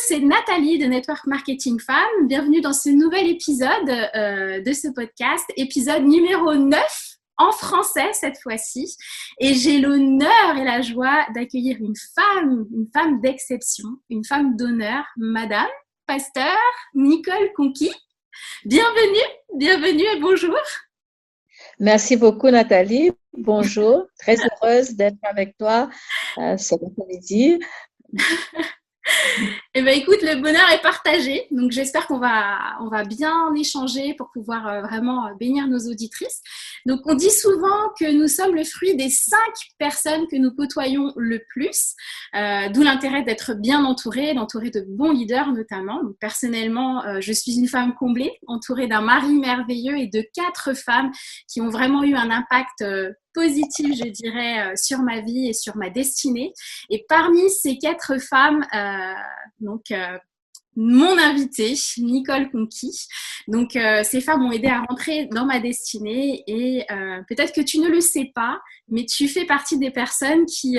c'est Nathalie de Network Marketing Femmes. Bienvenue dans ce nouvel épisode de ce podcast, épisode numéro 9 en français cette fois-ci. Et j'ai l'honneur et la joie d'accueillir une femme d'exception, une femme d'honneur, Madame Pasteur Nicole Conquis. Bienvenue et bonjour. Merci beaucoup Nathalie, bonjour, très heureuse d'être avec toi cet après-midi. Eh bien, écoute, le bonheur est partagé. Donc, j'espère qu'on va bien échanger pour pouvoir vraiment bénir nos auditrices. Donc, on dit souvent que nous sommes le fruit des 5 personnes que nous côtoyons le plus, d'où l'intérêt d'être bien entourée de bons leaders notamment. Donc, personnellement, je suis une femme comblée, entourée d'un mari merveilleux et de 4 femmes qui ont vraiment eu un impact positif, je dirais, sur ma vie et sur ma destinée. Et parmi ces 4 femmes, mon invitée, Nicole Conquis. Donc, ces femmes m'ont aidé à rentrer dans ma destinée et peut-être que tu ne le sais pas, mais tu fais partie des personnes qui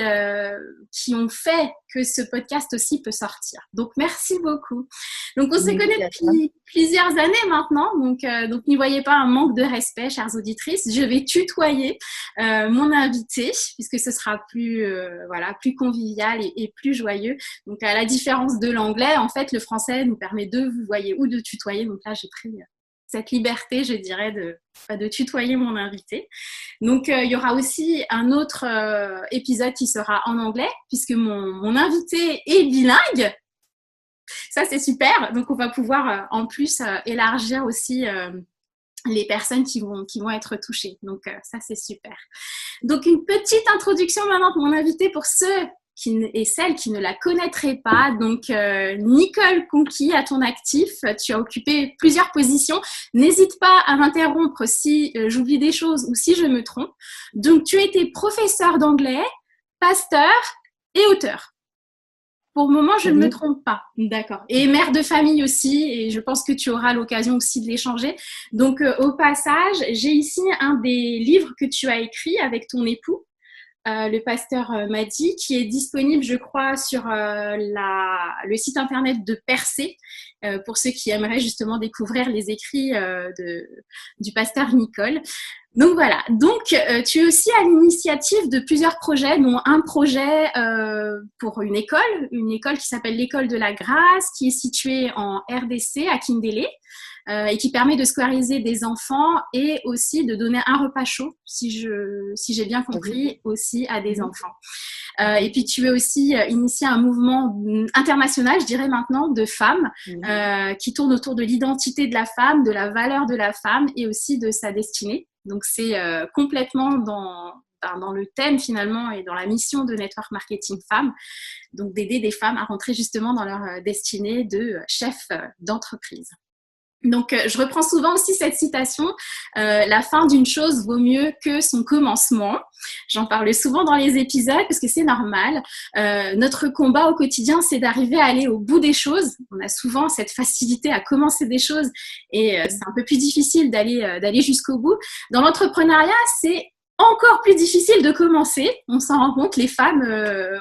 ont fait que ce podcast aussi peut sortir. Donc, merci beaucoup. Donc, on se connaît depuis plusieurs années maintenant, donc n'y voyez pas un manque de respect, chères auditrices. Je vais tutoyer mon invité, puisque ce sera plus convivial et plus joyeux. Donc, à la différence de l'anglais, en fait, le français nous permet de vous voyer ou de tutoyer. Donc là, j'ai pris cette liberté, je dirais, de tutoyer mon invité. Donc, il y aura aussi un autre épisode qui sera en anglais, puisque mon invité est bilingue. Ça, c'est super. Donc, on va pouvoir en plus élargir aussi les personnes qui vont être touchées. Donc, ça, c'est super. Donc, une petite introduction maintenant pour mon invité pour ceux et celles qui ne la connaîtraient pas. Donc, Nicole Conquis, à ton actif, tu as occupé plusieurs positions. N'hésite pas à m'interrompre si j'oublie des choses ou si je me trompe. Donc, tu as été professeur d'anglais, pasteur et auteur. Pour le moment, je ne me trompe pas. D'accord. Et mère de famille aussi, et je pense que tu auras l'occasion aussi de l'échanger. Donc, au passage, j'ai ici un des livres que tu as écrit avec ton époux, le pasteur Madi, qui est disponible, je crois, sur le site internet de Percé, pour ceux qui aimeraient justement découvrir les écrits du pasteur Nicole. Donc voilà, donc tu es aussi à l'initiative de plusieurs projets, dont un projet pour une école qui s'appelle l'École de la Grâce, qui est située en RDC à Kindélé, et qui permet de scolariser des enfants et aussi de donner un repas chaud, si j'ai bien compris, aussi à des enfants. Et puis tu as aussi initié un mouvement international, je dirais maintenant, de femmes qui tourne autour de l'identité de la femme, de la valeur de la femme et aussi de sa destinée. Donc c'est complètement dans le thème finalement et dans la mission de Network Marketing Femmes, donc d'aider des femmes à rentrer justement dans leur destinée de chef d'entreprise. Donc, je reprends souvent aussi cette citation, la fin d'une chose vaut mieux que son commencement. J'en parle souvent dans les épisodes parce que c'est normal. Notre combat au quotidien, c'est d'arriver à aller au bout des choses. On a souvent cette facilité à commencer des choses et c'est un peu plus difficile d'aller jusqu'au bout. Dans l'entrepreneuriat, c'est encore plus difficile de commencer. On s'en rend compte, les femmes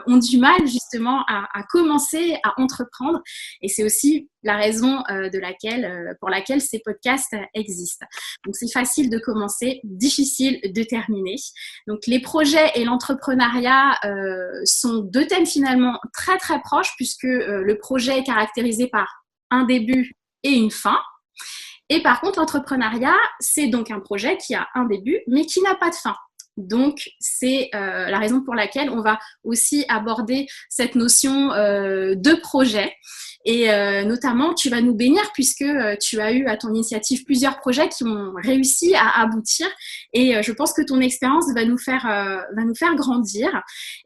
ont du mal justement à commencer, à entreprendre. Et c'est aussi la raison pour laquelle ces podcasts existent. Donc, c'est facile de commencer, difficile de terminer. Donc, les projets et l'entrepreneuriat sont 2 thèmes finalement très, très proches puisque le projet est caractérisé par un début et une fin. Et par contre, l'entrepreneuriat, c'est donc un projet qui a un début, mais qui n'a pas de fin. Donc, c'est la raison pour laquelle on va aussi aborder cette notion de projet. Et notamment, tu vas nous bénir puisque tu as eu à ton initiative plusieurs projets qui ont réussi à aboutir. Et je pense que ton expérience va nous faire grandir.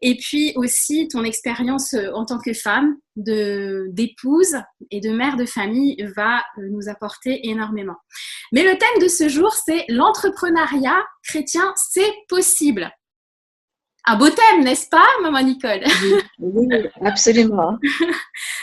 Et puis aussi, ton expérience en tant que femme, d'épouse et de mère de famille va nous apporter énormément. Mais le thème de ce jour, c'est l'entrepreneuriat chrétien, c'est possible. Un beau thème, n'est-ce pas, maman Nicole? Oui, absolument.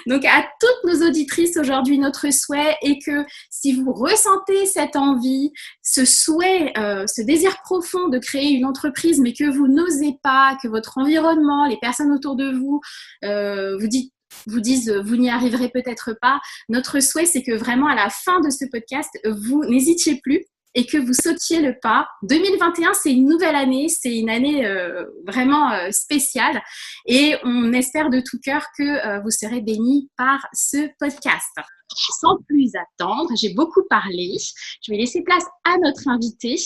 Donc, à toutes nos auditrices aujourd'hui, notre souhait est que si vous ressentez cette envie, ce souhait, ce désir profond de créer une entreprise, mais que vous n'osez pas, que votre environnement, les personnes autour de vous, vous dites vous disent vous n'y arriverez peut-être pas. Notre souhait, c'est que vraiment à la fin de ce podcast, vous n'hésitiez plus et que vous sautiez le pas. 2021, c'est une nouvelle année, c'est une année vraiment spéciale et on espère de tout cœur que vous serez bénis par ce podcast. Sans plus attendre, j'ai beaucoup parlé. Je vais laisser place à notre invité.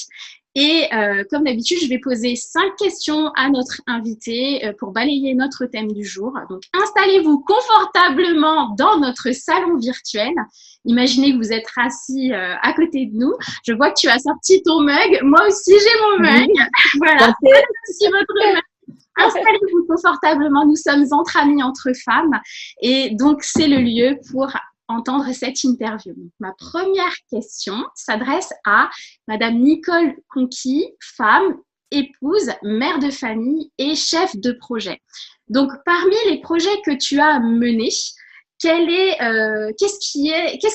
Et comme d'habitude, je vais poser 5 questions à notre invité pour balayer notre thème du jour. Donc, installez-vous confortablement dans notre salon virtuel. Imaginez que vous êtes assis à côté de nous. Je vois que tu as sorti ton mug. Moi aussi, j'ai mon mug. Voilà, c'est votre mug. Installez-vous confortablement. Nous sommes entre amis, entre femmes. Et donc, c'est le lieu pour entendre cette interview. Donc, ma première question s'adresse à Madame Nicole Conquis, femme, épouse, mère de famille et chef de projet. Donc, parmi les projets que tu as menés, qu'est-ce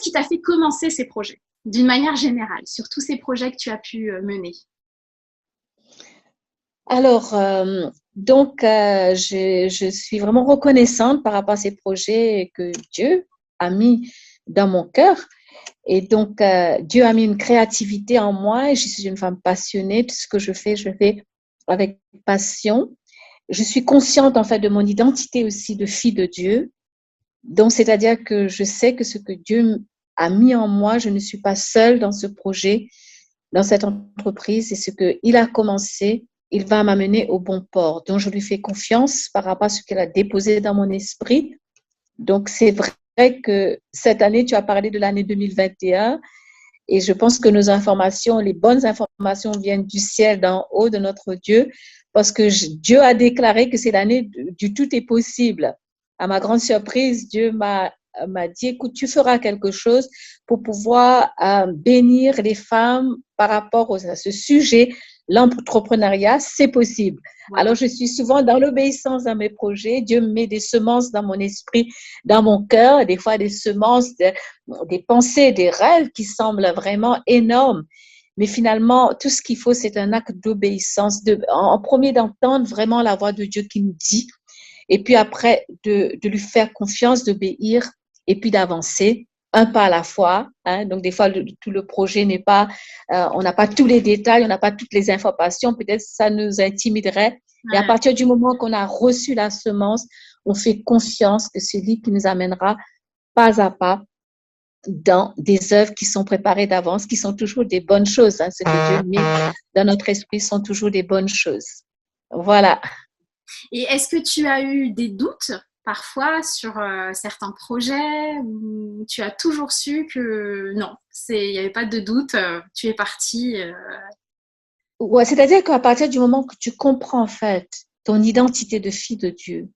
qui t'a fait commencer ces projets d'une manière générale, sur tous ces projets que tu as pu mener? Alors, je suis vraiment reconnaissante par rapport à ces projets que Dieu a mis dans mon cœur. Et donc, Dieu a mis une créativité en moi et je suis une femme passionnée. Tout ce que je fais avec passion. Je suis consciente, en fait, de mon identité aussi de fille de Dieu. Donc, c'est-à-dire que je sais que ce que Dieu a mis en moi, je ne suis pas seule dans ce projet, dans cette entreprise. Et ce qu'il a commencé, il va m'amener au bon port. Donc, je lui fais confiance par rapport à ce qu'il a déposé dans mon esprit. Donc, c'est vrai que cette année, tu as parlé de l'année 2021 et je pense que nos informations, les bonnes informations viennent du ciel, d'en haut de notre Dieu, parce que Dieu a déclaré que c'est l'année du tout est possible. À ma grande surprise, Dieu m'a dit, écoute, tu feras quelque chose pour pouvoir bénir les femmes par rapport à ce sujet. L'entrepreneuriat, c'est possible. Ouais. Alors, je suis souvent dans l'obéissance dans mes projets. Dieu me met des semences dans mon esprit, dans mon cœur, des fois des semences, des pensées, des rêves qui semblent vraiment énormes. Mais finalement, tout ce qu'il faut, c'est un acte d'obéissance. En premier, d'entendre vraiment la voix de Dieu qui nous dit, et puis après, de lui faire confiance, d'obéir, et puis d'avancer. Un pas à la fois. Hein. Donc, des fois, tout le projet n'est pas, on n'a pas tous les détails, on n'a pas toutes les informations. Peut-être ça nous intimiderait. Mais à partir du moment qu'on a reçu la semence, on fait confiance que c'est lui qui nous amènera pas à pas dans des œuvres qui sont préparées d'avance, qui sont toujours des bonnes choses. Hein. Ce que Dieu met dans notre esprit sont toujours des bonnes choses. Voilà. Et est-ce que tu as eu des doutes parfois sur certains projets où tu as toujours su que non, il n'y avait pas de doute, tu es partie. Ouais, c'est-à-dire qu'à partir du moment que tu comprends en fait ton identité de fille de Dieu,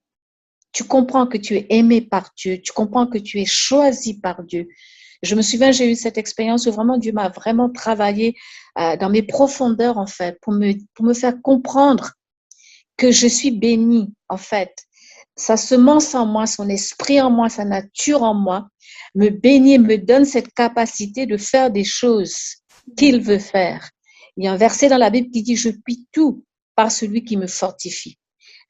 tu comprends que tu es aimée par Dieu, tu comprends que tu es choisie par Dieu. Je me souviens, j'ai eu cette expérience où vraiment Dieu m'a vraiment travaillé dans mes profondeurs en fait pour me faire comprendre que je suis bénie en fait. Sa semence en moi, son esprit en moi, sa nature en moi, me bénit, me donne cette capacité de faire des choses qu'il veut faire. Il y a un verset dans la Bible qui dit « Je puis tout par celui qui me fortifie ».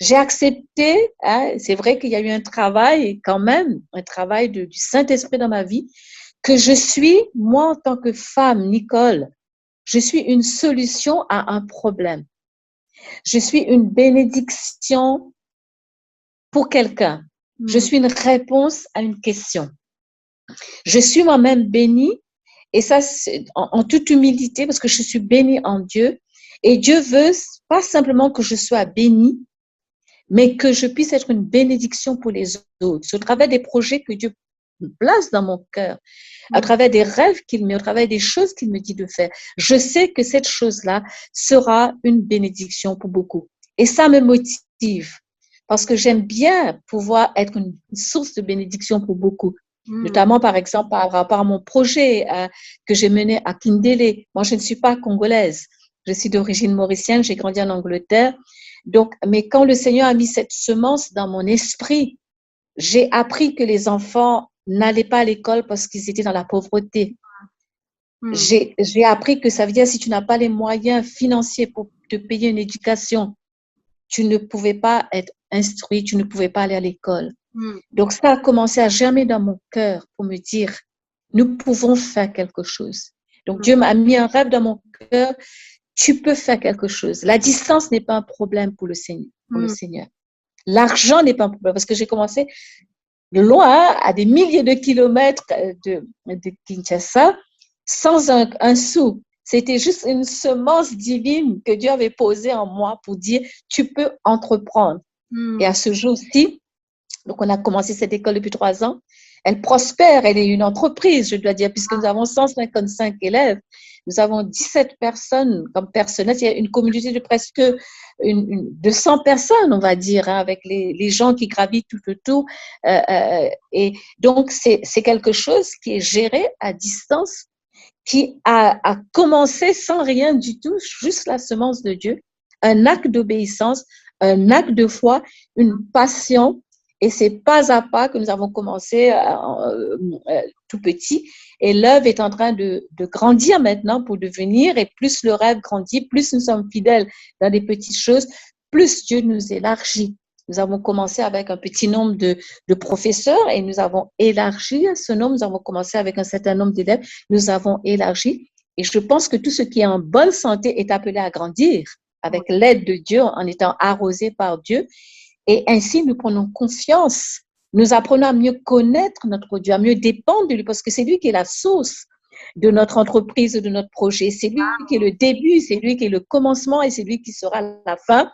J'ai accepté, hein, c'est vrai qu'il y a eu un travail quand même, un travail du Saint-Esprit dans ma vie, que je suis, moi en tant que femme, Nicole, je suis une solution à un problème. Je suis une bénédiction pour quelqu'un. Je suis une réponse à une question. Je suis moi-même bénie, et ça, c'est en toute humilité, parce que je suis bénie en Dieu. Et Dieu veut pas simplement que je sois bénie, mais que je puisse être une bénédiction pour les autres. C'est au travers des projets que Dieu place dans mon cœur, à travers des rêves qu'il met, au travers des choses qu'il me dit de faire. Je sais que cette chose-là sera une bénédiction pour beaucoup. Et ça me motive. Parce que j'aime bien pouvoir être une source de bénédiction pour beaucoup. Notamment, par exemple, par rapport à mon projet que j'ai mené à Kindélé. Moi, je ne suis pas congolaise. Je suis d'origine mauricienne, j'ai grandi en Angleterre. Donc, mais quand le Seigneur a mis cette semence dans mon esprit, j'ai appris que les enfants n'allaient pas à l'école parce qu'ils étaient dans la pauvreté. J'ai appris que ça veut dire si tu n'as pas les moyens financiers pour te payer une éducation, tu ne pouvais pas être instruit, tu ne pouvais pas aller à l'école. Mm. Donc, ça a commencé à germer dans mon cœur pour me dire, nous pouvons faire quelque chose. Donc, Dieu m'a mis un rêve dans mon cœur. Tu peux faire quelque chose. La distance n'est pas un problème pour le Seigneur. L'argent n'est pas un problème parce que j'ai commencé de loin, à des milliers de kilomètres de Kinshasa, sans un sou. C'était juste une semence divine que Dieu avait posée en moi pour dire, tu peux entreprendre. Et à ce jour-ci, donc on a commencé cette école depuis 3 ans. Elle prospère, elle est une entreprise, je dois dire, puisque nous avons 155 élèves. Nous avons 17 personnes comme personnel. Il y a une communauté de presque de 100 personnes, on va dire, hein, avec les gens qui gravitent tout autour. Et donc, c'est quelque chose qui est géré à distance, qui a commencé sans rien du tout, juste la semence de Dieu, un acte d'obéissance, un acte de foi, une passion. Et c'est pas à pas que nous avons commencé tout petit. Et l'œuvre est en train de grandir maintenant pour devenir, et plus le rêve grandit, plus nous sommes fidèles dans des petites choses, plus Dieu nous élargit. Nous avons commencé avec un petit nombre de professeurs et nous avons élargi ce nombre. Nous avons commencé avec un certain nombre d'élèves. Nous avons élargi. Et je pense que tout ce qui est en bonne santé est appelé à grandir avec l'aide de Dieu, en étant arrosé par Dieu. Et ainsi, nous prenons confiance. Nous apprenons à mieux connaître notre Dieu, à mieux dépendre de lui, parce que c'est lui qui est la source de notre entreprise, de notre projet. C'est lui qui est le début, c'est lui qui est le commencement et c'est lui qui sera la fin.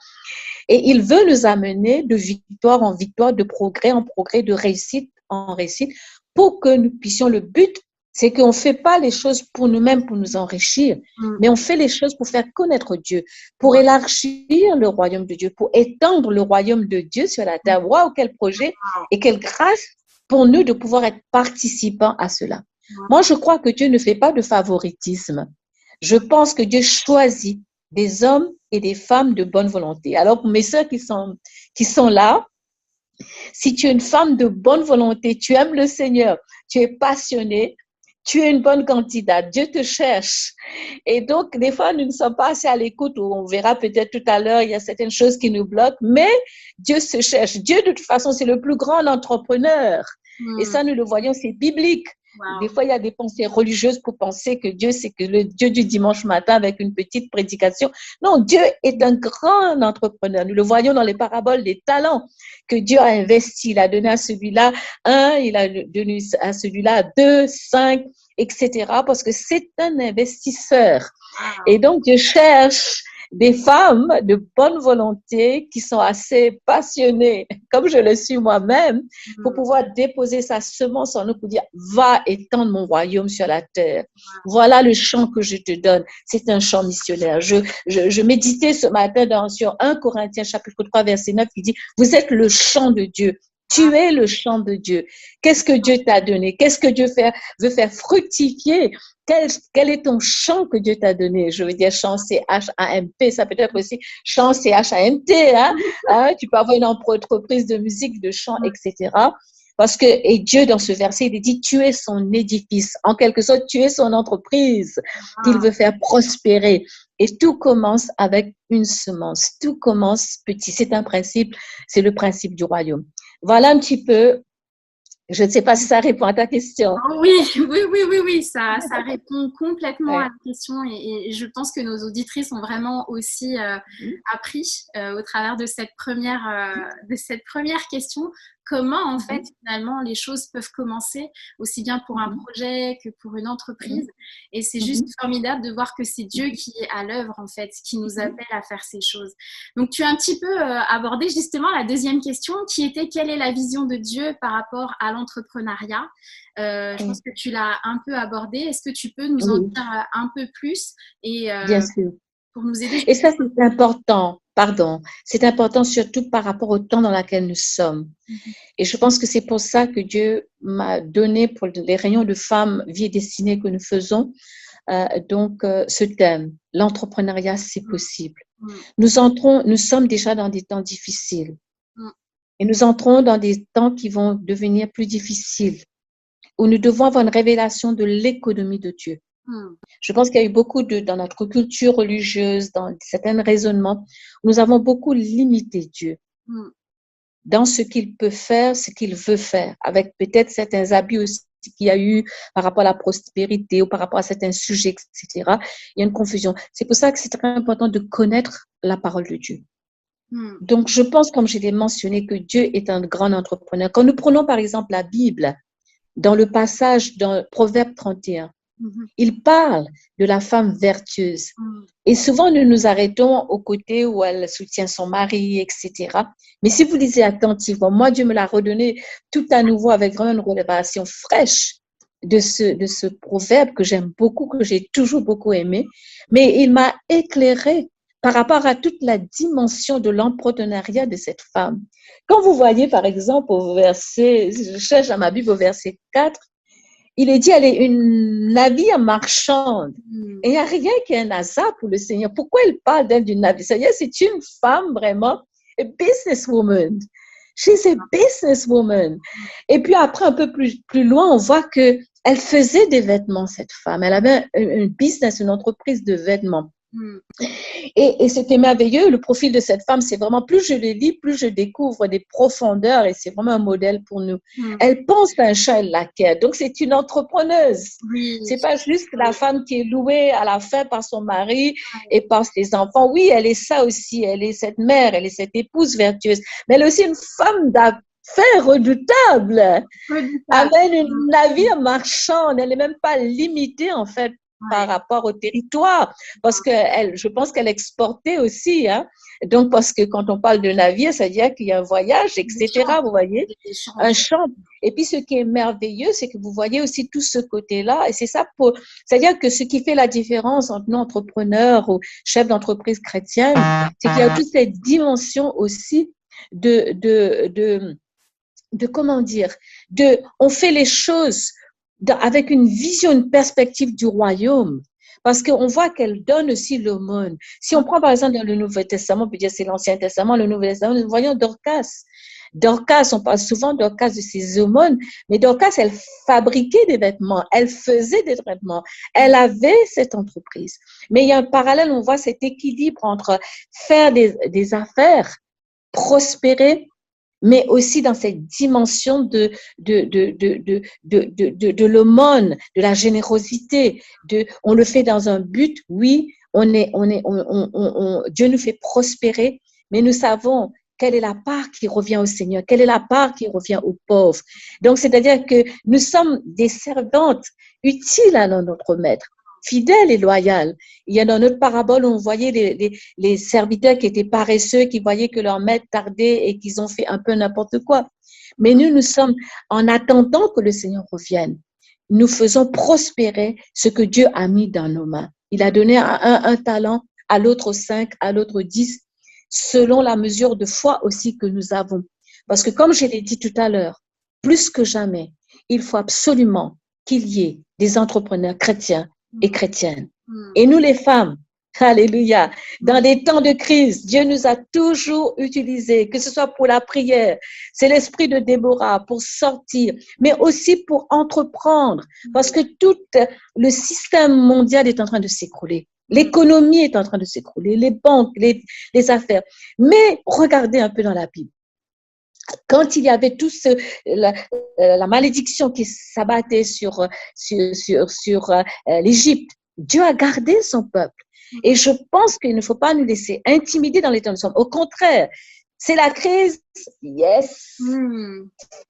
Et il veut nous amener de victoire en victoire, de progrès en progrès, de réussite en réussite, pour que nous puissions, le but, c'est qu'on ne fait pas les choses pour nous-mêmes, pour nous enrichir, mais on fait les choses pour faire connaître Dieu, pour élargir le royaume de Dieu, pour étendre le royaume de Dieu sur la terre. Waouh, quel projet et quelle grâce pour nous de pouvoir être participants à cela. Moi, je crois que Dieu ne fait pas de favoritisme. Je pense que Dieu choisit des hommes et des femmes de bonne volonté. Alors, pour mes sœurs qui sont là, si tu es une femme de bonne volonté, tu aimes le Seigneur, tu es passionnée, tu es une bonne candidate, Dieu te cherche. Et donc, des fois, nous ne sommes pas assez à l'écoute, ou on verra peut-être tout à l'heure, il y a certaines choses qui nous bloquent, mais Dieu se cherche. Dieu, de toute façon, c'est le plus grand entrepreneur. Et ça, nous le voyons, c'est biblique. Wow. Des fois, il y a des pensées religieuses pour penser que Dieu, c'est que le Dieu du dimanche matin avec une petite prédication. Non, Dieu est un grand entrepreneur. Nous le voyons dans les paraboles des talents que Dieu a investi. Il a donné à celui-là 1, il a donné à celui-là 2, 5, etc. Parce que c'est un investisseur. Wow. Et donc, Dieu cherche des femmes de bonne volonté qui sont assez passionnées, comme je le suis moi-même, pour pouvoir déposer sa semence en nous pour dire, va étendre mon royaume sur la terre. Voilà le champ que je te donne. C'est un champ missionnaire. Je méditais ce matin sur 1 Corinthiens chapitre 3 verset 9 qui dit, vous êtes le champ de Dieu. Tu es le champ de Dieu. Qu'est-ce que Dieu t'a donné? Qu'est-ce que Dieu veut faire fructifier? Quel est ton champ que Dieu t'a donné? Je veux dire champ C-H-A-M-P, ça peut être aussi champ C-H-A-M-T. Tu peux avoir une entreprise de musique, de chant, etc. Parce que, et Dieu, dans ce verset, il dit, tu es son édifice. En quelque sorte, tu es son entreprise qu'il veut faire prospérer. Et tout commence avec une semence. Tout commence petit. C'est un principe, c'est le principe du royaume. Voilà un petit peu. Je ne sais pas si ça répond à ta question. Oui, ça répond complètement à la question et je pense que nos auditrices ont vraiment aussi appris au travers de cette première question comment en fait finalement les choses peuvent commencer aussi bien pour un projet que pour une entreprise et c'est juste formidable de voir que c'est Dieu qui est à l'œuvre en fait, qui nous appelle à faire ces choses. Donc tu as un petit peu abordé justement la deuxième question qui était quelle est la vision de Dieu par rapport à l'entrepreneuriat. Je pense que tu l'as un peu abordé. Est-ce que tu peux nous en dire un peu plus et bien sûr. Pour nous aider? Et ça, c'est important. Pardon. C'est important surtout par rapport au temps dans lequel nous sommes. Et je pense que c'est pour ça que Dieu m'a donné pour les réunions de femmes vie et destinée que nous faisons, ce thème. L'entrepreneuriat, c'est possible. Nous sommes déjà dans des temps difficiles. Et nous entrons dans des temps qui vont devenir plus difficiles, où nous devons avoir une révélation de l'économie de Dieu. Je pense qu'il y a eu beaucoup dans notre culture religieuse, dans certains raisonnements, nous avons beaucoup limité Dieu. dans ce qu'il peut faire, ce qu'il veut faire, avec peut-être certains abus aussi qu'il y a eu par rapport à la prospérité ou par rapport à certains sujets, etc. Il y a une confusion. C'est pour ça que c'est très important de connaître la parole de Dieu. Donc, je pense, comme je l'ai mentionné, que Dieu est un grand entrepreneur. Quand nous prenons, par exemple, la Bible, dans le passage dans Proverbe 31, il parle de la femme vertueuse. Et souvent, nous nous arrêtons au côté où elle soutient son mari, etc. Mais si vous lisez attentivement, moi, Dieu me l'a redonné tout à nouveau avec vraiment une révélation fraîche de ce proverbe que j'aime beaucoup, que j'ai toujours beaucoup aimé. Mais il m'a éclairé par rapport à toute la dimension de l'entrepreneuriat de cette femme. Quand vous voyez, par exemple, au verset, je cherche à ma Bible au verset 4, il est dit, elle est une navire marchande. Et il n'y a rien qui est un hasard pour le Seigneur. Pourquoi il parle d'elle d'une navire? C'est une femme vraiment, a businesswoman. She's a businesswoman. Et puis après, un peu plus loin, on voit que elle faisait des vêtements, cette femme. Elle avait un business, une entreprise de vêtements. Et c'était merveilleux. Le profil de cette femme, c'est vraiment, plus je le lis, plus je découvre des profondeurs et c'est vraiment un modèle pour nous. Elle pense à un chat, elle l'acquiert. Donc, c'est une entrepreneuse. C'est pas juste la femme qui est louée à la fin par son mari et par ses enfants. Oui, elle est ça aussi. Elle est cette mère, elle est cette épouse vertueuse. Mais elle est aussi une femme d'affaires redoutable. Avec une navire marchande. Elle n'est même pas limitée, en fait, par rapport au territoire, parce que je pense qu'elle exportait aussi, hein. Donc, parce que quand on parle de navire, ça veut dire qu'il y a un voyage, etc., vous voyez, un champ. Et puis, ce qui est merveilleux, c'est que vous voyez aussi tout ce côté-là, et c'est ça c'est-à-dire que ce qui fait la différence entre nous, entrepreneurs ou chefs d'entreprise chrétienne, c'est qu'il y a toute cette dimension aussi de comment dire, on fait les choses avec une vision, une perspective du royaume. Parce qu'on voit qu'elle donne aussi l'aumône. Si on prend par exemple dans le Nouveau Testament, on peut dire c'est l'Ancien Testament, le Nouveau Testament, nous voyons Dorcas. Dorcas, on parle souvent Dorcas de ses aumônes, mais Dorcas, elle fabriquait des vêtements, elle faisait des vêtements, elle avait cette entreprise. Mais il y a un parallèle, on voit cet équilibre entre faire des affaires, prospérer, mais aussi dans cette dimension de l'aumône, de la générosité, on le fait dans un but, oui, Dieu nous fait prospérer, mais nous savons quelle est la part qui revient au Seigneur, quelle est la part qui revient aux pauvres. Donc, c'est-à-dire que nous sommes des servantes utiles à notre maître, fidèles et loyales. Il y a dans notre parabole, on voyait les serviteurs qui étaient paresseux, qui voyaient que leur maître tardait et qu'ils ont fait un peu n'importe quoi. Mais nous sommes, en attendant que le Seigneur revienne, nous faisons prospérer ce que Dieu a mis dans nos mains. Il a donné à un talent, à l'autre 5, à l'autre 10, selon la mesure de foi aussi que nous avons. Parce que comme je l'ai dit tout à l'heure, plus que jamais, il faut absolument qu'il y ait des entrepreneurs chrétiens et chrétiennes. Et nous les femmes, alléluia, dans des temps de crise, Dieu nous a toujours utilisés, que ce soit pour la prière, c'est l'esprit de Déborah pour sortir, mais aussi pour entreprendre, parce que tout le système mondial est en train de s'écrouler. L'économie est en train de s'écrouler, les banques, les affaires. Mais regardez un peu dans la Bible. Quand il y avait tout la malédiction qui s'abattait sur l'Égypte, Dieu a gardé son peuple. Et je pense qu'il ne faut pas nous laisser intimider dans les temps de nous sommes. Au contraire, c'est la crise, yes,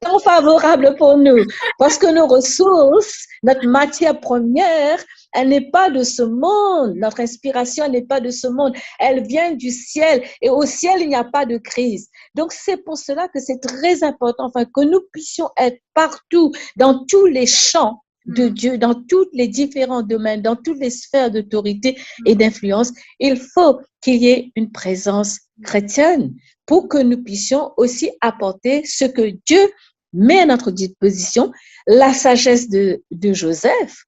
tant favorable pour nous, parce que nos ressources, notre matière première, elle n'est pas de ce monde. Notre inspiration n'est pas de ce monde. Elle vient du ciel. Et au ciel, il n'y a pas de crise. Donc, c'est pour cela que c'est très important, enfin, que nous puissions être partout, dans tous les champs de Dieu, dans tous les différents domaines, dans toutes les sphères d'autorité et d'influence. Il faut qu'il y ait une présence chrétienne pour que nous puissions aussi apporter ce que Dieu met à notre disposition, la sagesse de Joseph.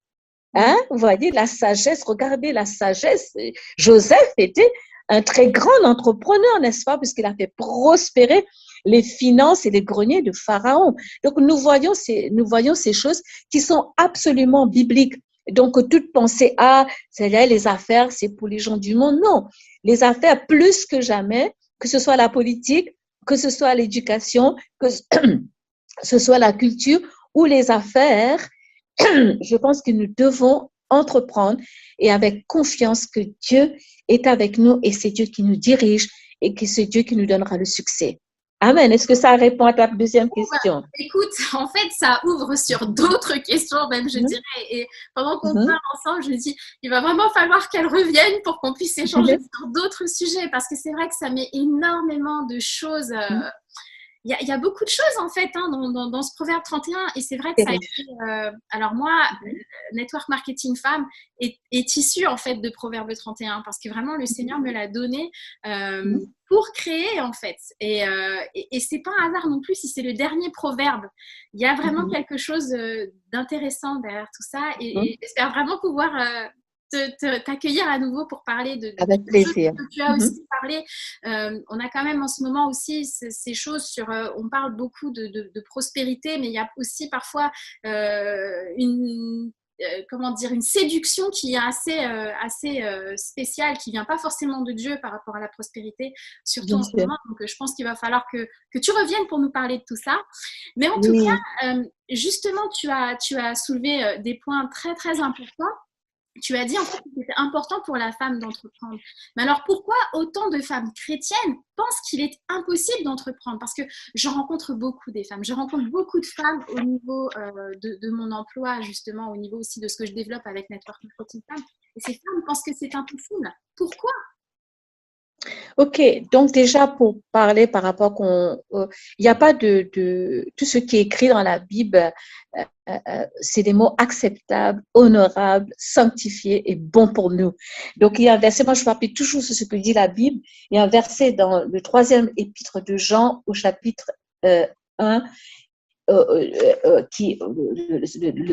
Hein? Vous voyez, la sagesse, regardez la sagesse. Joseph était un très grand entrepreneur, n'est-ce pas, puisqu'il a fait prospérer les finances et les greniers de Pharaon. Donc, nous voyons ces choses qui sont absolument bibliques. Donc, toute pensée, c'est-à-dire les affaires, c'est pour les gens du monde. Non, les affaires, plus que jamais, que ce soit la politique, que ce soit l'éducation, que ce soit la culture ou les affaires, je pense que nous devons entreprendre et avec confiance que Dieu est avec nous et c'est Dieu qui nous dirige et que c'est Dieu qui nous donnera le succès. Amen. Est-ce que ça répond à ta deuxième question? Écoute, en fait, ça ouvre sur d'autres questions, même, je dirais. Et pendant qu'on parle ensemble, je dis, il va vraiment falloir qu'elle revienne pour qu'on puisse échanger sur d'autres sujets, parce que c'est vrai que ça met énormément de choses. Il y a beaucoup de choses, en fait, hein, dans ce proverbe 31. Et c'est vrai que ça a été. Alors, moi, Network Marketing Femme est issu, en fait, de Proverbe 31, parce que vraiment, le Seigneur me l'a donné. Pour créer en fait et c'est pas un hasard non plus si c'est le dernier proverbe, il y a vraiment quelque chose d'intéressant derrière tout ça et j'espère vraiment pouvoir t'accueillir à nouveau pour parler de avec plaisir. que tu as aussi parlé. On a quand même en ce moment aussi ces choses sur on parle beaucoup de prospérité, mais il y a aussi parfois une séduction qui est assez spéciale, qui vient pas forcément de Dieu par rapport à la prospérité, surtout en ce moment. Donc, je pense qu'il va falloir que tu reviennes pour nous parler de tout ça. Mais en tout cas, justement, tu as soulevé des points très, très importants. Tu as dit en fait que c'était important pour la femme d'entreprendre. Mais alors pourquoi autant de femmes chrétiennes pensent qu'il est impossible d'entreprendre? Parce que je rencontre beaucoup des femmes. Je rencontre beaucoup de femmes au niveau de mon emploi, justement, au niveau aussi de ce que je développe avec Network Marketing Femme. Et ces femmes pensent que c'est impossible. Pourquoi? Ok, donc déjà pour parler par rapport il n'y a pas de tout ce qui est écrit dans la Bible, c'est des mots acceptables, honorables, sanctifiés et bons pour nous. Donc il y a un verset, moi je m'appuie toujours sur ce que dit la Bible, il y a un verset dans le 3e épître de Jean au chapitre 1, le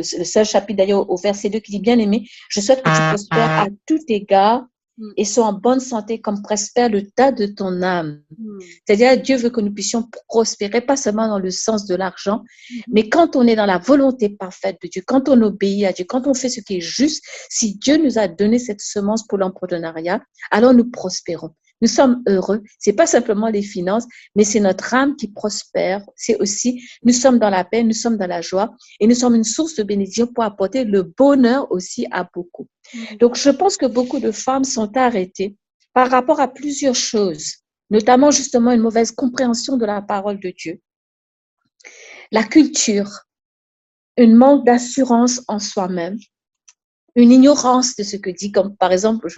seul chapitre d'ailleurs au verset 2 qui dit bien aimé, je souhaite que tu prospères à tout égard et sois en bonne santé comme prospère le tas de ton âme. C'est-à-dire, Dieu veut que nous puissions prospérer, pas seulement dans le sens de l'argent, mais quand on est dans la volonté parfaite de Dieu, quand on obéit à Dieu, quand on fait ce qui est juste, si Dieu nous a donné cette semence pour l'entrepreneuriat, alors nous prospérons. Nous sommes heureux. C'est pas simplement les finances, mais c'est notre âme qui prospère. C'est aussi, nous sommes dans la paix, nous sommes dans la joie et nous sommes une source de bénédiction pour apporter le bonheur aussi à beaucoup. Donc, je pense que beaucoup de femmes sont arrêtées par rapport à plusieurs choses, notamment justement une mauvaise compréhension de la parole de Dieu, la culture, un manque d'assurance en soi-même, une ignorance de ce que dit, comme par exemple,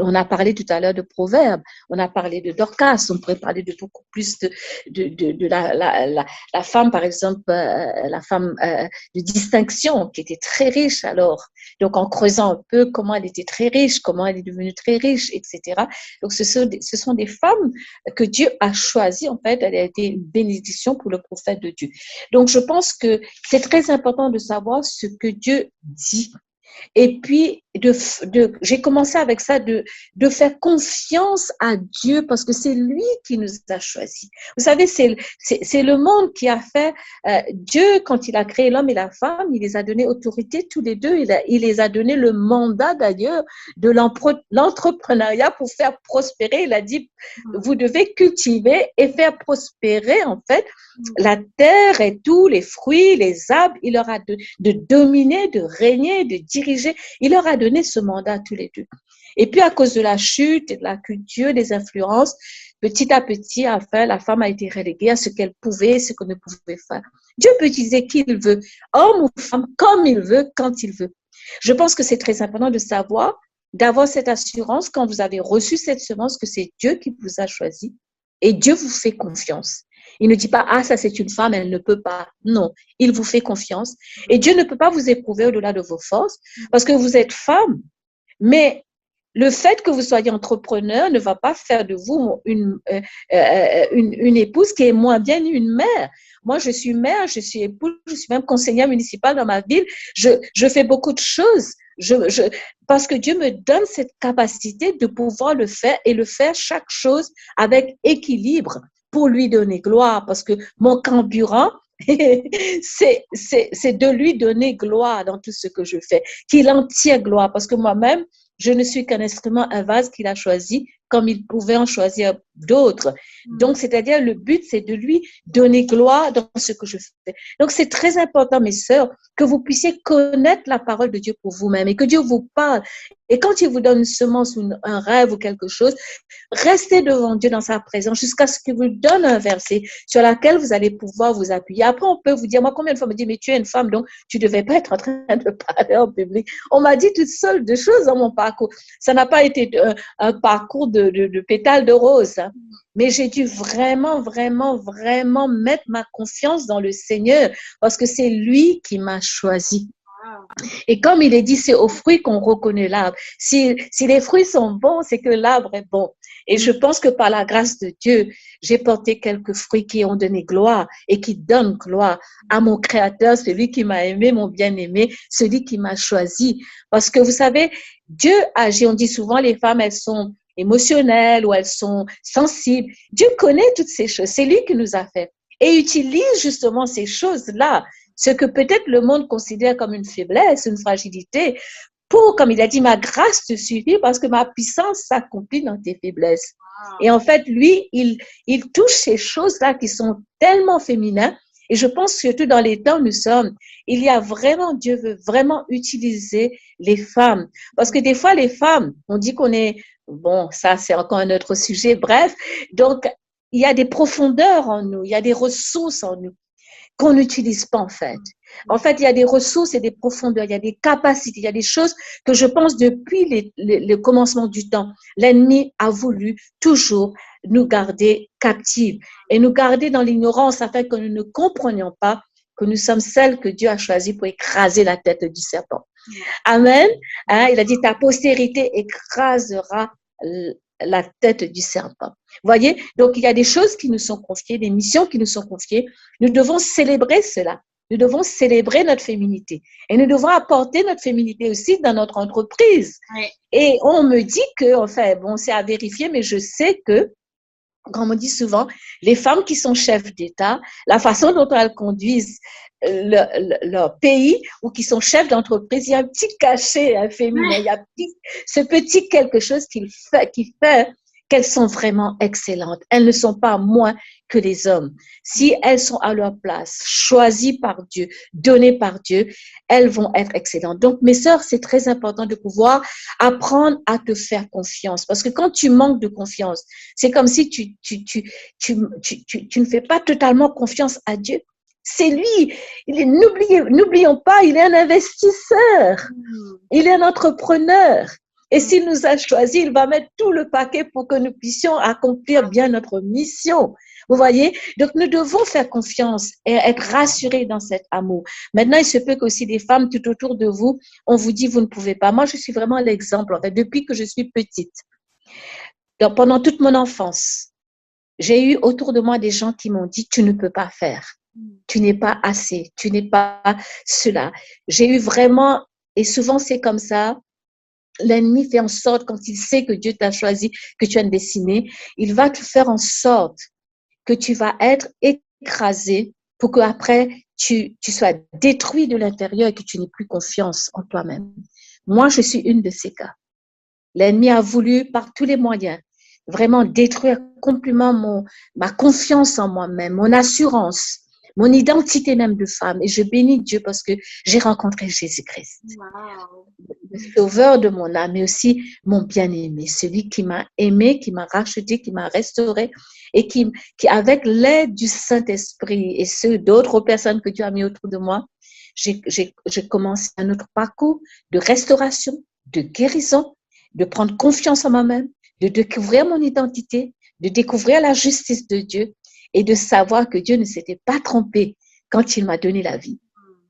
on a parlé tout à l'heure de Proverbes, on a parlé de Dorcas, on pourrait parler de beaucoup plus de la femme, par exemple, la femme de distinction qui était très riche alors. Donc, en creusant un peu comment elle était très riche, comment elle est devenue très riche, etc. Donc, ce sont des femmes que Dieu a choisies, en fait, elle a été une bénédiction pour le prophète de Dieu. Donc, je pense que c'est très important de savoir ce que Dieu dit. Et puis, j'ai commencé avec ça, de faire confiance à Dieu parce que c'est lui qui nous a choisis. Vous savez, c'est le monde qui a fait, Dieu, quand il a créé l'homme et la femme, il les a donné autorité tous les deux, il les a donné le mandat d'ailleurs de l'entrepreneuriat pour faire prospérer. Il a dit, vous devez cultiver et faire prospérer en fait la terre et tous les fruits, les arbres. Il leur a de dominer, de régner, de diriger. Il leur a donné ce mandat à tous les deux. Et puis, à cause de la chute et de la culture, des influences, petit à petit, enfin, la femme a été reléguée à ce qu'elle pouvait, ce qu'elle ne pouvait faire. Dieu peut utiliser qui il veut, homme ou femme, comme il veut, quand il veut. Je pense que c'est très important de savoir, d'avoir cette assurance quand vous avez reçu cette semence que c'est Dieu qui vous a choisi et Dieu vous fait confiance. Il ne dit pas, ah, ça c'est une femme, elle ne peut pas. Non, il vous fait confiance. Et Dieu ne peut pas vous éprouver au-delà de vos forces parce que vous êtes femme. Mais le fait que vous soyez entrepreneur ne va pas faire de vous une épouse qui est moins bien une mère. Moi, je suis mère, je suis épouse, je suis même conseillère municipale dans ma ville. Je fais beaucoup de choses. Parce que Dieu me donne cette capacité de pouvoir le faire et le faire chaque chose avec équilibre pour lui donner gloire. Parce que mon carburant, c'est de lui donner gloire dans tout ce que je fais, qu'il en tire gloire. Parce que moi-même, je ne suis qu'un instrument, un vase qu'il a choisi comme il pouvait en choisir d'autres. Donc, c'est-à-dire, le but, c'est de lui donner gloire dans ce que je fais. Donc, c'est très important, mes sœurs, que vous puissiez connaître la parole de Dieu pour vous-même et que Dieu vous parle. Et quand il vous donne une semence ou un rêve ou quelque chose, restez devant Dieu dans sa présence jusqu'à ce qu'il vous donne un verset sur lequel vous allez pouvoir vous appuyer. Après, on peut vous dire, moi, combien de fois on me dit, mais tu es une femme, donc tu ne devais pas être en train de parler en public. On m'a dit toutes sortes de choses dans mon parcours. Ça n'a pas été un parcours de pétales de rose, hein. Mais j'ai dû vraiment, vraiment, vraiment mettre ma confiance dans le Seigneur parce que c'est lui qui m'a choisi. Et comme il est dit, c'est aux fruits qu'on reconnaît l'arbre. Si les fruits sont bons, c'est que l'arbre est bon. Et je pense que par la grâce de Dieu, j'ai porté quelques fruits qui ont donné gloire et qui donnent gloire à mon Créateur, celui qui m'a aimé, mon bien-aimé, celui qui m'a choisi. Parce que vous savez, Dieu agit. On dit souvent, les femmes, elles sont émotionnelles ou elles sont sensibles. Dieu connaît toutes ces choses. C'est lui qui nous a fait. Et utilise justement ces choses-là, ce que peut-être le monde considère comme une faiblesse, une fragilité, pour, comme il a dit, ma grâce te suffit parce que ma puissance s'accomplit dans tes faiblesses. Et en fait, lui, il touche ces choses-là qui sont tellement féminines. Et je pense surtout dans les temps où nous sommes, il y a vraiment, Dieu veut vraiment utiliser les femmes. Parce que des fois, les femmes, on dit qu'on est, bon, ça c'est encore un autre sujet, bref. Donc, il y a des profondeurs en nous, il y a des ressources en nous qu'on n'utilise pas en fait. En fait, il y a des ressources et des profondeurs, il y a des capacités, il y a des choses que je pense depuis le commencement du temps, l'ennemi a voulu toujours nous garder captives et nous garder dans l'ignorance afin que nous ne comprenions pas que nous sommes celles que Dieu a choisies pour écraser la tête du serpent. Amen. Hein, il a dit, ta postérité écrasera la tête du serpent. Vous voyez? Donc, il y a des choses qui nous sont confiées, des missions qui nous sont confiées. Nous devons célébrer cela. Nous devons célébrer notre féminité. Et nous devons apporter notre féminité aussi dans notre entreprise. Oui. Et on me dit que, enfin, bon, c'est à vérifier, mais je sais que, comme on dit souvent, les femmes qui sont chefs d'État, la façon dont elles conduisent leur pays ou qui sont chefs d'entreprise, il y a un petit cachet féminin, il y a ce petit quelque chose qui fait qu'elles sont vraiment excellentes. Elles ne sont pas moins que les hommes. Si elles sont à leur place, choisies par Dieu, données par Dieu, elles vont être excellentes. Donc, mes sœurs, c'est très important de pouvoir apprendre à te faire confiance. Parce que quand tu manques de confiance, c'est comme si tu ne fais pas totalement confiance à Dieu. C'est lui. N'oublions pas, il est un investisseur. Il est un entrepreneur. Et s'il nous a choisis, il va mettre tout le paquet pour que nous puissions accomplir bien notre mission. Vous voyez? Donc, nous devons faire confiance et être rassurés dans cet amour. Maintenant, il se peut qu'aussi des femmes tout autour de vous, on vous dit, vous ne pouvez pas. Moi, je suis vraiment l'exemple, en fait, depuis que je suis petite. Donc, pendant toute mon enfance, j'ai eu autour de moi des gens qui m'ont dit, tu ne peux pas faire. Tu n'es pas assez. Tu n'es pas cela. J'ai eu vraiment, et souvent c'est comme ça, l'ennemi fait en sorte, quand il sait que Dieu t'a choisi, que tu as une destinée, il va te faire en sorte que tu vas être écrasé pour qu'après, tu sois détruit de l'intérieur et que tu n'aies plus confiance en toi-même. Moi, je suis une de ces cas. L'ennemi a voulu, par tous les moyens, vraiment détruire complètement ma confiance en moi-même, mon assurance, mon identité même de femme. Et je bénis Dieu parce que j'ai rencontré Jésus-Christ. Wow. Le sauveur de mon âme, mais aussi mon bien-aimé, celui qui m'a aimé, qui m'a racheté, qui m'a restauré et qui avec l'aide du Saint-Esprit et ceux d'autres personnes que Dieu a mis autour de moi, j'ai commencé un autre parcours de restauration, de guérison, de prendre confiance en moi-même, de découvrir mon identité, de découvrir la justice de Dieu et de savoir que Dieu ne s'était pas trompé quand il m'a donné la vie.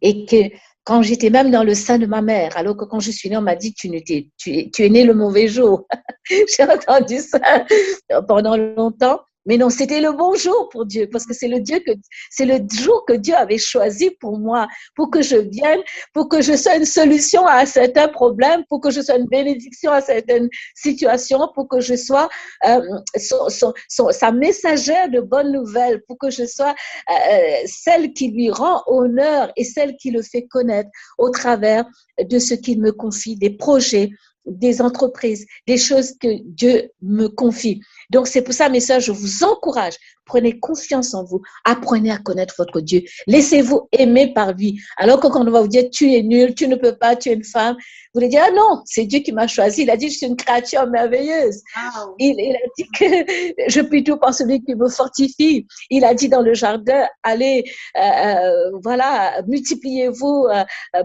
Et que quand j'étais même dans le sein de ma mère, alors que quand je suis née, on m'a dit tu es né le mauvais jour. J'ai entendu ça pendant longtemps. Mais non, c'était le bon jour pour Dieu, parce que c'est le jour que Dieu avait choisi pour moi, pour que je vienne, pour que je sois une solution à certains problèmes, pour que je sois une bénédiction à certaines situations, pour que je sois sa messagère de bonnes nouvelles, pour que je sois celle qui lui rend honneur et celle qui le fait connaître au travers de ce qu'il me confie, des projets, des entreprises, des choses que Dieu me confie. Donc, c'est pour ça, mes sœurs, je vous encourage. Prenez confiance en vous. Apprenez à connaître votre Dieu. Laissez-vous aimer par lui. Alors que quand on va vous dire, tu es nul, tu ne peux pas, tu es une femme, vous allez dire, ah non, c'est Dieu qui m'a choisi. Il a dit, je suis une créature merveilleuse. Wow. Il a dit que je puis tout par celui qui me fortifie. Il a dit dans le jardin, allez, voilà, multipliez-vous,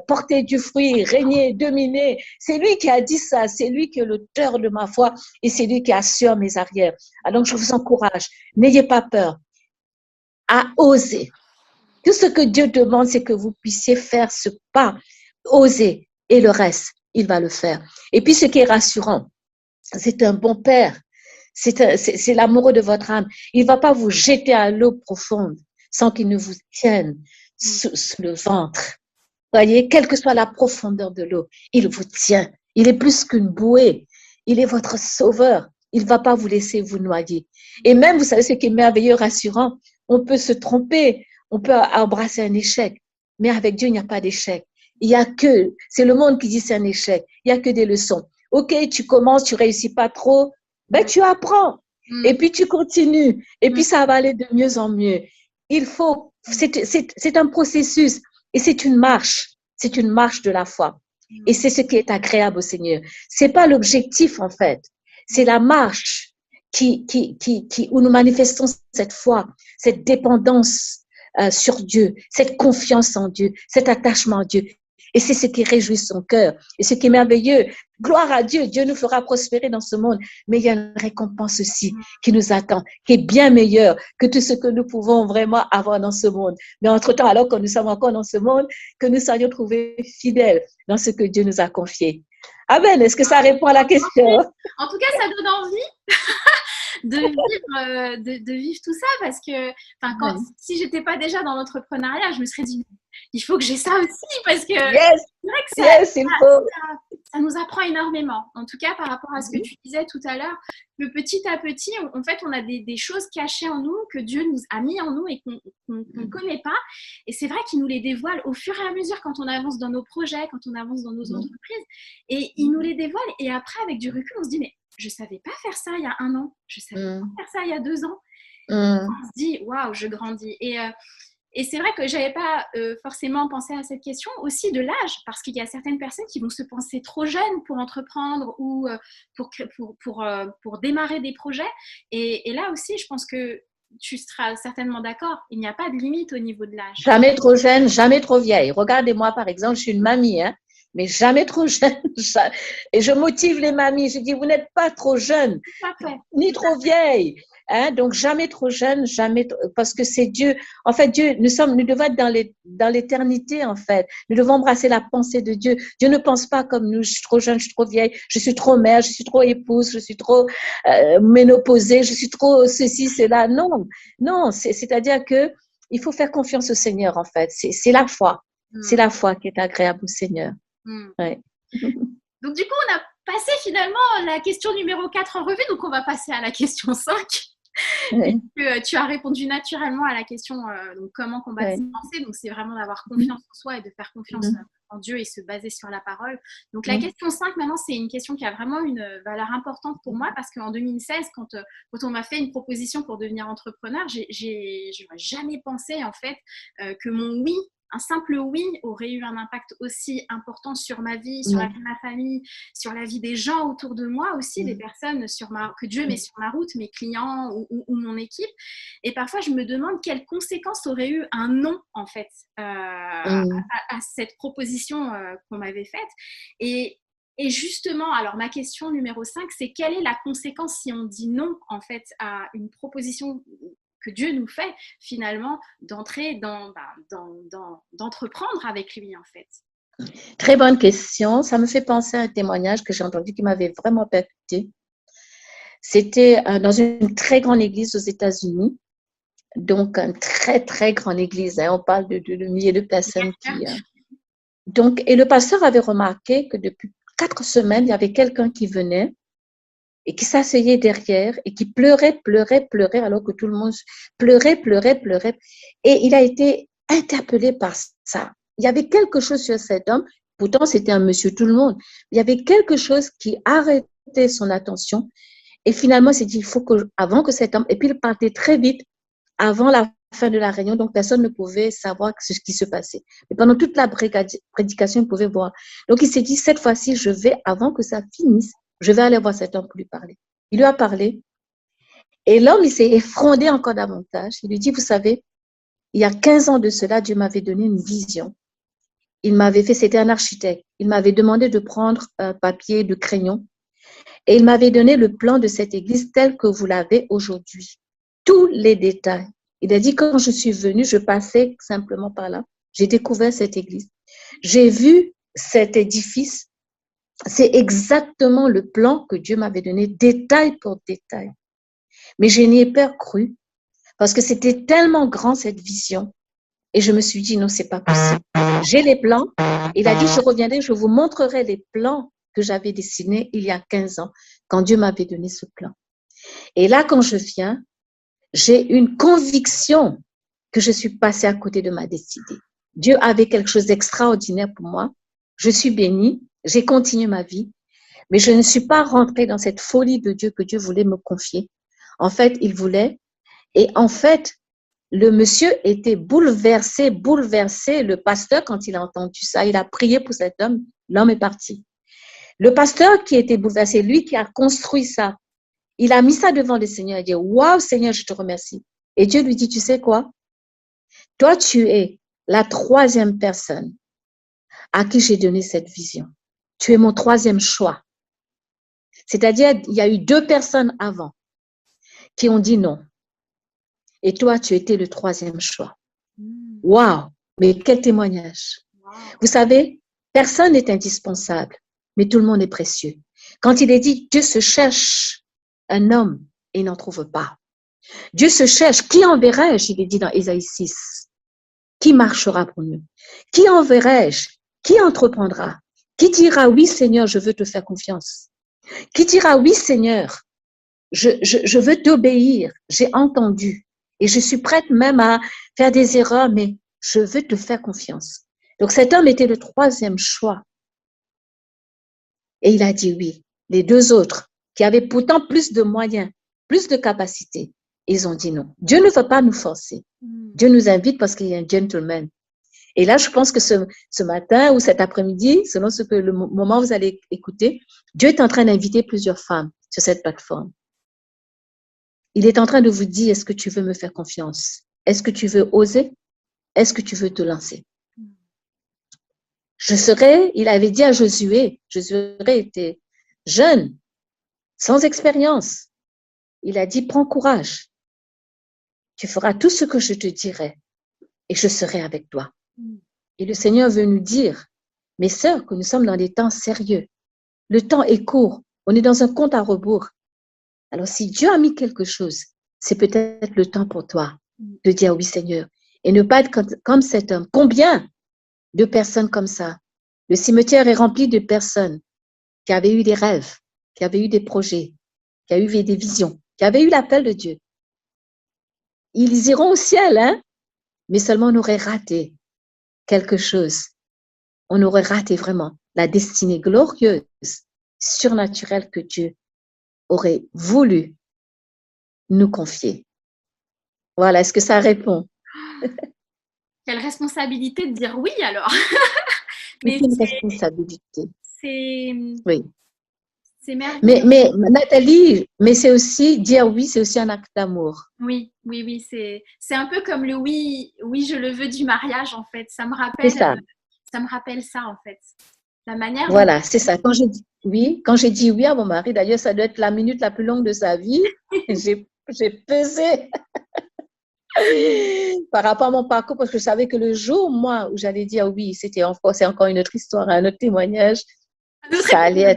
portez du fruit, régnez, dominez. C'est lui qui a dit ça. C'est lui qui est l'auteur de ma foi et c'est lui qui assure mes arrières. Alors, je vous encourage. N'ayez pas peur à oser. Tout ce que Dieu demande, c'est que vous puissiez faire ce pas, oser, et le reste, il va le faire. Et puis, ce qui est rassurant, c'est un bon père, c'est l'amoureux de votre âme. Il ne va pas vous jeter à l'eau profonde sans qu'il ne vous tienne sous le ventre. Voyez, quelle que soit la profondeur de l'eau, il vous tient. Il est plus qu'une bouée. Il est votre sauveur. Il ne va pas vous laisser vous noyer. Et même, vous savez, ce qui est merveilleux, rassurant, on peut se tromper, on peut embrasser un échec, mais avec Dieu, il n'y a pas d'échec. C'est le monde qui dit c'est un échec. Il n'y a que des leçons. Ok, tu commences, tu réussis pas trop, ben tu apprends. Et puis tu continues. Et puis ça va aller de mieux en mieux. C'est un processus et c'est une marche. C'est une marche de la foi. Et c'est ce qui est agréable au Seigneur. C'est pas l'objectif en fait. C'est la marche où nous manifestons cette foi, cette dépendance sur Dieu, cette confiance en Dieu, cet attachement à Dieu. Et c'est ce qui réjouit son cœur. Et ce qui est merveilleux, gloire à Dieu, Dieu nous fera prospérer dans ce monde. Mais il y a une récompense aussi qui nous attend, qui est bien meilleure que tout ce que nous pouvons vraiment avoir dans ce monde. Mais entre-temps, alors que nous sommes encore dans ce monde, que nous soyons trouvés fidèles dans ce que Dieu nous a confié. Amen. Est-ce que ça répond à la question? En tout cas, ça donne envie de vivre tout ça parce que si j'étais pas déjà dans l'entrepreneuriat, je me serais dit il faut que j'ai ça aussi parce que c'est vrai que ça nous apprend énormément. En tout cas, par rapport à ce que tu disais tout à l'heure, que petit à petit, en fait, on a des choses cachées en nous que Dieu nous a mis en nous et qu'on ne connaît pas. Et c'est vrai qu'il nous les dévoile au fur et à mesure quand on avance dans nos projets, quand on avance dans nos entreprises. Et il nous les dévoile. Et après, avec du recul, on se dit mais je ne savais pas faire ça il y a 1 an. Je ne savais pas faire ça il y a 2 ans. On se dit waouh, je grandis. Et c'est vrai que je n'avais pas forcément pensé à cette question aussi de l'âge, parce qu'il y a certaines personnes qui vont se penser trop jeunes pour entreprendre ou pour démarrer des projets. Et là aussi, je pense que tu seras certainement d'accord, il n'y a pas de limite au niveau de l'âge. Jamais trop jeune, jamais trop vieille. Regardez-moi, par exemple, je suis une mamie, mais jamais trop jeune. Et je motive les mamies. Je dis, vous n'êtes pas trop jeune, ni trop vieille. Donc, jamais trop jeune, parce que c'est Dieu. En fait, Dieu, nous devons être dans l'éternité, en fait. Nous devons embrasser la pensée de Dieu. Dieu ne pense pas comme nous, je suis trop jeune, je suis trop vieille, je suis trop mère, je suis trop épouse, je suis trop ménopausée, je suis trop ceci, cela. Non, c'est-à-dire que il faut faire confiance au Seigneur, en fait. C'est la foi. C'est la foi qui est agréable au Seigneur. Ouais. Donc, du coup, on a passé finalement la question numéro 4 en revue, donc on va passer à la question 5. Tu as répondu naturellement à la question donc comment combattre ses pensées. Donc, c'est vraiment d'avoir confiance en soi et de faire confiance en Dieu et se baser sur la parole. Donc, la question 5, maintenant, c'est une question qui a vraiment une valeur importante pour moi parce qu'en 2016, quand on m'a fait une proposition pour devenir entrepreneur, je n'aurais jamais pensé en fait que mon oui, un simple oui aurait eu un impact aussi important sur ma vie, sur la vie de ma famille, sur la vie des gens autour de moi aussi, des personnes que Dieu met sur ma route, mes clients ou mon équipe. Et parfois, je me demande quelles conséquences aurait eu un non, en fait, à cette proposition qu'on m'avait faite. Et justement, alors ma question numéro 5, c'est quelle est la conséquence si on dit non, en fait, à une proposition que Dieu nous fait finalement d'entrer d'entreprendre avec lui en fait. Très bonne question. Ça me fait penser à un témoignage que j'ai entendu qui m'avait vraiment percuté. C'était dans une très grande église aux États-Unis. Donc, une très, très grande église. On parle de milliers de personnes et le pasteur avait remarqué que depuis 4 semaines, il y avait quelqu'un qui venait et qui s'asseyait derrière et qui pleurait alors que tout le monde pleurait. Et il a été interpellé par ça. Il y avait quelque chose sur cet homme. Pourtant, c'était un monsieur tout le monde. Il y avait quelque chose qui arrêtait son attention. Et finalement, il s'est dit, il faut que, avant que cet homme, et puis il partait très vite avant la fin de la réunion, donc personne ne pouvait savoir ce qui se passait. Et pendant toute la prédication, il pouvait voir. Donc il s'est dit, cette fois-ci, je vais, avant que ça finisse, je vais aller voir cet homme pour lui parler. Il lui a parlé. Et l'homme, il s'est effondré encore davantage. Il lui dit, vous savez, il y a 15 ans de cela, Dieu m'avait donné une vision. Il m'avait fait, c'était un architecte. Il m'avait demandé de prendre un papier, de crayon, et il m'avait donné le plan de cette église tel que vous l'avez aujourd'hui. Tous les détails. Il a dit, quand je suis venue, je passais simplement par là. J'ai découvert cette église. J'ai vu cet édifice. C'est exactement le plan que Dieu m'avait donné, détail pour détail. Mais je n'y ai pas cru parce que c'était tellement grand cette vision. Et je me suis dit, non, c'est pas possible. J'ai les plans. Il a dit, je reviendrai, je vous montrerai les plans que j'avais dessinés il y a 15 ans, quand Dieu m'avait donné ce plan. Et là, quand je viens, j'ai une conviction que je suis passée à côté de ma destinée. Dieu avait quelque chose d'extraordinaire pour moi. Je suis bénie, j'ai continué ma vie, mais je ne suis pas rentrée dans cette folie de Dieu que Dieu voulait me confier. En fait, il voulait, et en fait, le monsieur était bouleversé. Le pasteur, quand il a entendu ça, il a prié pour cet homme, l'homme est parti. Le pasteur qui était bouleversé, lui qui a construit ça, il a mis ça devant le Seigneur et dit, waouh Seigneur, je te remercie. Et Dieu lui dit, tu sais quoi? Toi, tu es la 3e personne à qui j'ai donné cette vision. Tu es mon 3e choix. C'est-à-dire, il y a eu 2 personnes avant qui ont dit non. Et toi, tu étais le 3e choix. Waouh! Mais quel témoignage! Vous savez, personne n'est indispensable, mais tout le monde est précieux. Quand il est dit, Dieu se cherche un homme et il n'en trouve pas. Dieu se cherche, qui enverrai-je? Il est dit dans Ésaïe 6. Qui marchera pour nous? Qui enverrai-je? Qui entreprendra? Qui dira, oui Seigneur, je veux te faire confiance? Qui dira, oui Seigneur, je veux t'obéir, j'ai entendu et je suis prête même à faire des erreurs, mais je veux te faire confiance. Donc cet homme était le 3e choix. Et il a dit oui. Les 2 autres, qui avaient pourtant plus de moyens, plus de capacités, ils ont dit non. Dieu ne veut pas nous forcer. Dieu nous invite parce qu'il est un gentleman. Et là, je pense que ce matin ou cet après-midi, selon ce que le moment où vous allez écouter, Dieu est en train d'inviter plusieurs femmes sur cette plateforme. Il est en train de vous dire, est-ce que tu veux me faire confiance? Est-ce que tu veux oser? Est-ce que tu veux te lancer? Il avait dit à Josué était jeune, sans expérience. Il a dit, prends courage. Tu feras tout ce que je te dirai et je serai avec toi. Et le Seigneur veut nous dire, mes sœurs, que nous sommes dans des temps sérieux. Le temps est court. On est dans un compte à rebours. Alors, si Dieu a mis quelque chose, c'est peut-être le temps pour toi de dire oui, Seigneur, et ne pas être comme cet homme. Combien de personnes comme ça? Le cimetière est rempli de personnes qui avaient eu des rêves, qui avaient eu des projets, qui avaient eu des visions, qui avaient eu l'appel de Dieu. Ils iront au ciel, hein? Mais seulement on aurait raté quelque chose. On aurait raté vraiment la destinée glorieuse, surnaturelle que Dieu aurait voulu nous confier. Voilà, est-ce que ça répond? Quelle responsabilité de dire oui alors. Mais c'est une responsabilité. Oui. C'est merveilleux. Mais Nathalie, mais c'est aussi, dire oui, c'est aussi un acte d'amour. Oui, c'est un peu comme le oui, je le veux du mariage en fait. Ça me rappelle ça en fait. La manière. Voilà, c'est ça. Quand j'ai dit oui à mon mari, d'ailleurs, ça doit être la minute la plus longue de sa vie. j'ai pesé par rapport à mon parcours parce que je savais que le jour, moi, où j'allais dire oui, c'est encore une autre histoire, un autre témoignage. Ça allait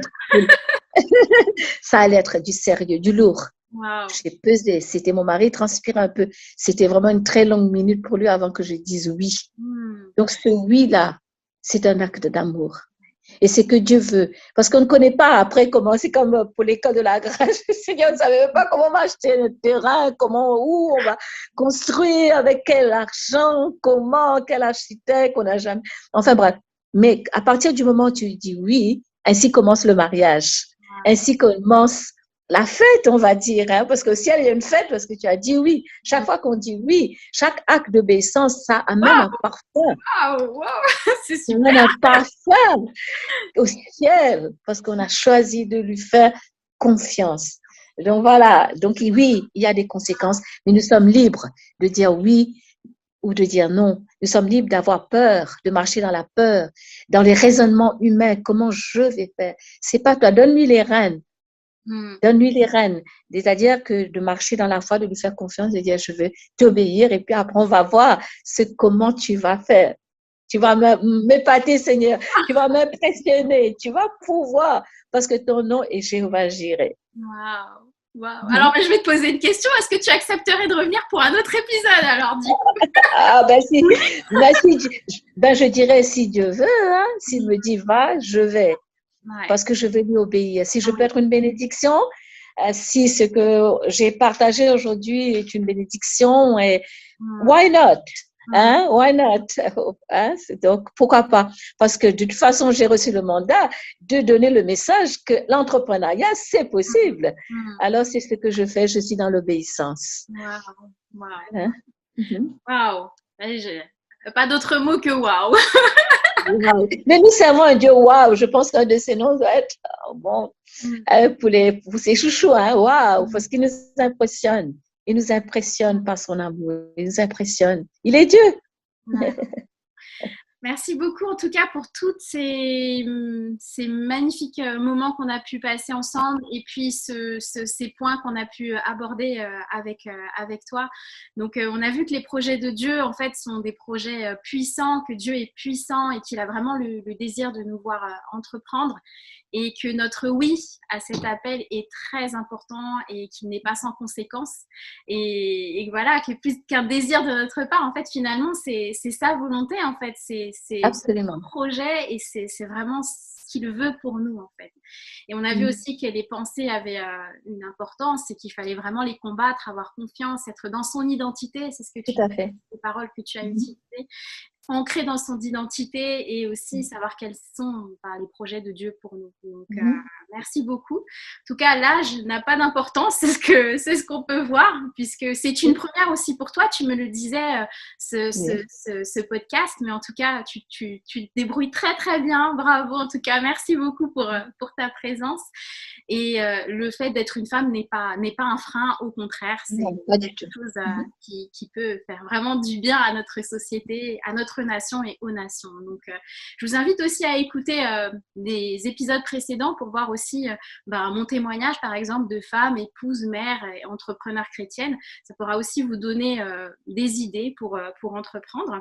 être du sérieux, du lourd. Wow. J'ai pesé. C'était mon mari transpire un peu. C'était vraiment une très longue minute pour lui avant que je dise oui. Donc ce oui-là, c'est un acte d'amour. Et c'est que Dieu veut. Parce qu'on ne connaît pas après comment, c'est comme pour l'école de la grâce. Seigneur, on ne savait pas comment on va acheter un terrain, où on va construire, avec quel argent, quel architecte, on n'a jamais. Enfin bref. Mais à partir du moment où tu dis oui, ainsi commence le mariage. Ainsi commence la fête, on va dire, hein, parce que si elle est une fête, parce que tu as dit oui. Chaque fois qu'on dit oui, chaque acte d'obéissance, ça amène un parfum. Wow, c'est Ça super. amène un parfum au ciel, parce qu'on a choisi de lui faire confiance. Donc voilà, donc oui, il y a des conséquences, mais nous sommes libres de dire oui ou de dire non. Nous sommes libres d'avoir peur, de marcher dans la peur, dans les raisonnements humains. Comment je vais faire? C'est pas toi, donne-lui les rênes. Donne-lui les rênes. C'est-à-dire que de marcher dans la foi, de lui faire confiance, de dire je vais t'obéir et puis après on va voir comment tu vas faire. Tu vas m'épater, Seigneur. Tu vas m'impressionner. Tu vas pouvoir parce que ton nom est Jéhovah Jireh. Wow. Wow. Alors, je vais te poser une question. Est-ce que tu accepterais de revenir pour un autre épisode alors, du coup? Ah, je dirais si Dieu veut, hein, s'il me dit va, je vais. Ouais. Parce que je vais lui obéir. Si je peux être une bénédiction, si ce que j'ai partagé aujourd'hui est une bénédiction, et why not? Hein? Why not? Hein? Donc, pourquoi pas? Parce que de toute façon, j'ai reçu le mandat de donner le message que l'entrepreneuriat, c'est possible. Alors, c'est ce que je fais. Je suis dans l'obéissance. Wow. Wow. Hein? Wow. Pas d'autre mot que wow. Mais nous servons un Dieu wow. Je pense qu'un de ces noms doit être bon pour ses chouchous. Hein? Wow, parce qu'il nous impressionne. Il nous impressionne par son amour. Il nous impressionne. Il est Dieu. Ouais. Merci beaucoup en tout cas pour tous ces magnifiques moments qu'on a pu passer ensemble et puis ces points qu'on a pu aborder avec toi. Donc on a vu que les projets de Dieu en fait sont des projets puissants, que Dieu est puissant et qu'il a vraiment le désir de nous voir entreprendre et que notre oui à cet appel est très important et qu'il n'est pas sans conséquence et voilà, que plus qu'un désir de notre part, en fait finalement c'est sa volonté en fait, c'est son projet et c'est vraiment ce qu'il veut pour nous en fait. Et on a vu aussi que les pensées avaient une importance et qu'il fallait vraiment les combattre, avoir confiance, être dans son identité, c'est ce que tu as fait, les paroles que tu as utilisées. Ancré dans son identité et aussi savoir quels sont les projets de Dieu pour nous. Donc, merci beaucoup. En tout cas, l'âge n'a pas d'importance, c'est ce qu'on peut voir, puisque c'est une première aussi pour toi. Tu me le disais, ce podcast, mais en tout cas, tu te débrouilles très, très bien. Bravo, en tout cas, merci beaucoup pour ta présence. Et le fait d'être une femme n'est pas un frein, au contraire, c'est quelque chose qui peut faire vraiment du bien à notre société, à notre nation et aux nations. Donc, je vous invite aussi à écouter des épisodes précédents pour voir aussi mon témoignage, par exemple, de femme, épouse, mère et entrepreneur chrétienne. Ça pourra aussi vous donner des idées pour entreprendre.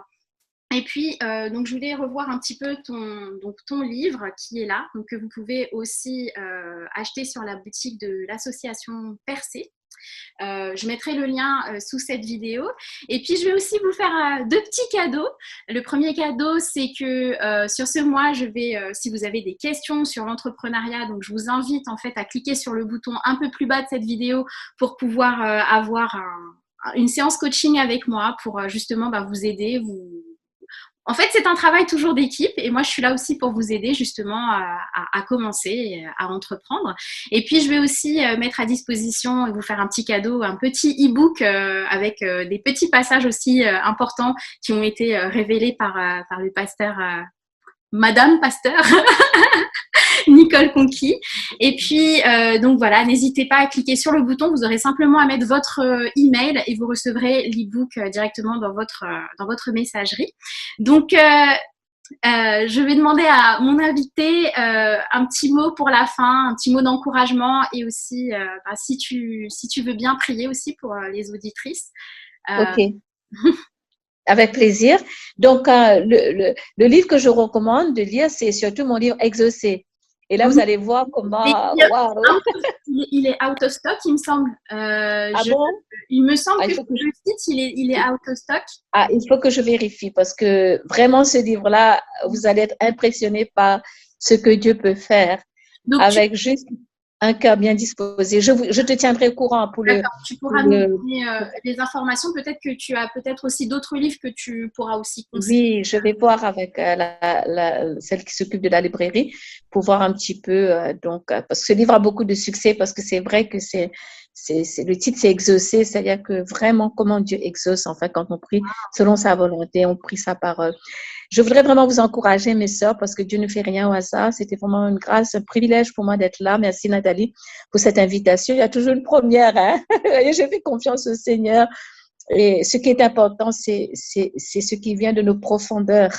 Et puis, donc, je voulais revoir un petit peu ton livre qui est là, donc que vous pouvez aussi acheter sur la boutique de l'association Percé. Je mettrai le lien sous cette vidéo. Et puis, je vais aussi vous faire 2 petits cadeaux. Le premier cadeau, c'est que sur ce mois, je vais, si vous avez des questions sur l'entrepreneuriat, donc je vous invite en fait à cliquer sur le bouton un peu plus bas de cette vidéo pour pouvoir avoir une séance coaching avec moi pour justement vous aider, En fait, c'est un travail toujours d'équipe et moi, je suis là aussi pour vous aider justement à commencer, à entreprendre. Et puis, je vais aussi mettre à disposition et vous faire un petit cadeau, un petit e-book avec des petits passages aussi importants qui ont été révélés par le pasteur, Madame Pasteur, Nicole Conquis. Et puis, donc voilà, n'hésitez pas à cliquer sur le bouton. Vous aurez simplement à mettre votre email et vous recevrez l'e-book directement dans votre messagerie. Donc, je vais demander à mon invité un petit mot pour la fin, un petit mot d'encouragement et aussi, si tu veux bien prier aussi pour les auditrices. Ok. Avec plaisir. Donc, le livre que je recommande de lire, c'est surtout mon livre Exaucé. Et là, vous allez voir comment… Wow. Il est out of stock, il me semble. Bon? Il me semble que le site, il est out of stock. Ah, il faut que je vérifie parce que vraiment, ce livre-là, vous allez être impressionné par ce que Dieu peut faire. Donc, avec juste… un cœur bien disposé. Je te tiendrai au courant D'accord, tu pour pourras nous le, donner des informations. Peut-être que tu as peut-être aussi d'autres livres que tu pourras aussi conseiller. oui, je vais voir avec celle qui s'occupe de la librairie pour voir un petit peu, parce que ce livre a beaucoup de succès, parce que c'est vrai que le titre, c'est exaucer, c'est-à-dire que vraiment comment Dieu exauce, enfin, quand on prie selon sa volonté, on prie sa parole. Je voudrais vraiment vous encourager, mes sœurs, parce que Dieu ne fait rien au hasard. C'était vraiment une grâce, un privilège pour moi d'être là. Merci, Nathalie, pour cette invitation. Il y a toujours une première, hein. J'ai fait confiance au Seigneur. Et ce qui est important, c'est ce qui vient de nos profondeurs,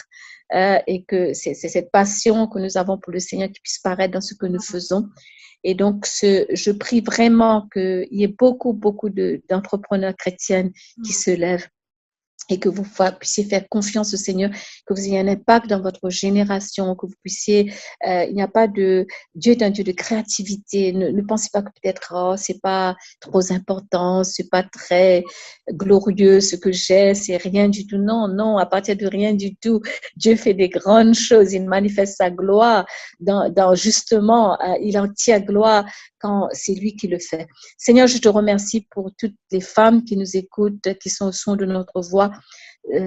et que c'est cette passion que nous avons pour le Seigneur qui puisse paraître dans ce que nous faisons. Et donc, je prie vraiment qu'il y ait beaucoup, beaucoup d'entrepreneurs chrétiennes qui se lèvent et que vous puissiez faire confiance au Seigneur, que vous ayez un impact dans votre génération, que vous puissiez, il n'y a pas de, Dieu est un Dieu de créativité. Ne pensez pas que peut-être, oh, c'est pas trop important, c'est pas très glorieux ce que j'ai, c'est rien du tout. Non, non, à partir de rien du tout, Dieu fait des grandes choses, il manifeste sa gloire dans justement, il en tire gloire quand c'est lui qui le fait. Seigneur, je te remercie pour toutes les femmes qui nous écoutent, qui sont au son de notre voix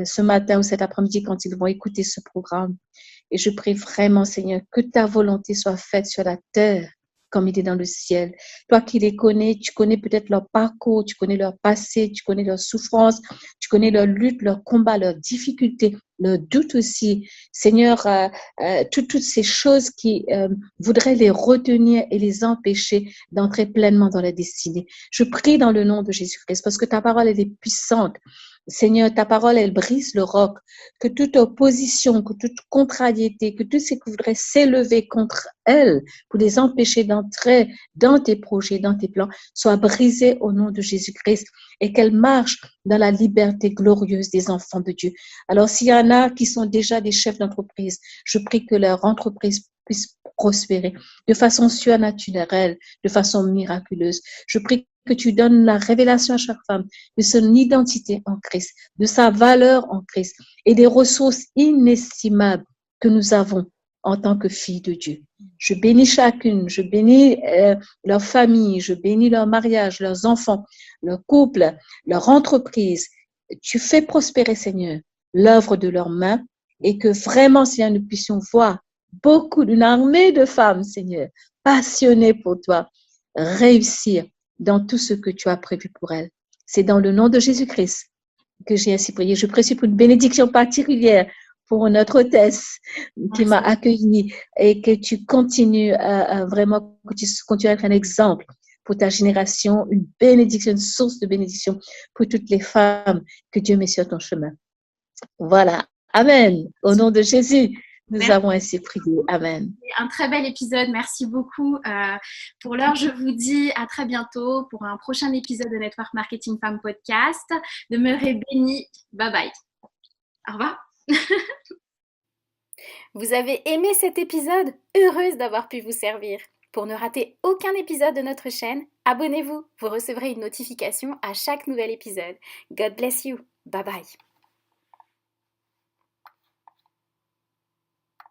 ce matin ou cet après-midi quand ils vont écouter ce programme. Et je prie vraiment, Seigneur, que ta volonté soit faite sur la terre comme il est dans le ciel. Toi qui les connais, tu connais peut-être leur parcours, tu connais leur passé, tu connais leurs souffrances, tu connais leurs luttes, leurs combats, leurs difficultés, leurs doutes aussi. Seigneur, toutes ces choses qui voudraient les retenir et les empêcher d'entrer pleinement dans la destinée. Je prie dans le nom de Jésus-Christ parce que ta parole, elle est puissante. Seigneur, ta parole, elle brise le roc. Que toute opposition, que toute contrariété, que tout ce qui voudrait s'élever contre elle pour les empêcher d'entrer dans tes projets, dans tes plans, soit brisé au nom de Jésus-Christ et qu'elle marche dans la liberté glorieuse des enfants de Dieu. Alors, s'il y en a qui sont déjà des chefs d'entreprise, je prie que leur entreprise puisse prospérer de façon surnaturelle, de façon miraculeuse. Je prie que tu donnes la révélation à chaque femme de son identité en Christ, de sa valeur en Christ et des ressources inestimables que nous avons en tant que filles de Dieu. Je bénis chacune, je bénis leur famille, je bénis leur mariage, leurs enfants, leur couple, leur entreprise. Tu fais prospérer, Seigneur, l'œuvre de leurs mains et que vraiment, Seigneur, nous puissions voir d'une armée de femmes, Seigneur, passionnées pour toi, réussir dans tout ce que tu as prévu pour elles. C'est dans le nom de Jésus-Christ que j'ai ainsi prié. Je prie pour une bénédiction particulière pour notre hôtesse qui m'a accueillie et que tu continues vraiment, que tu continues à être un exemple pour ta génération, une bénédiction, une source de bénédiction pour toutes les femmes que Dieu met sur ton chemin. Voilà. Amen. Au nom de Jésus, nous avons ainsi prié. Amen. Un très bel épisode. Merci beaucoup. Pour l'heure, je vous dis à très bientôt pour un prochain épisode de Network Marketing Femme Podcast. Demeurez bénis. Bye bye. Au revoir. Vous avez aimé cet épisode? Heureuse d'avoir pu vous servir. Pour ne rater aucun épisode de notre chaîne, abonnez-vous. Vous recevrez une notification à chaque nouvel épisode. God bless you. Bye bye.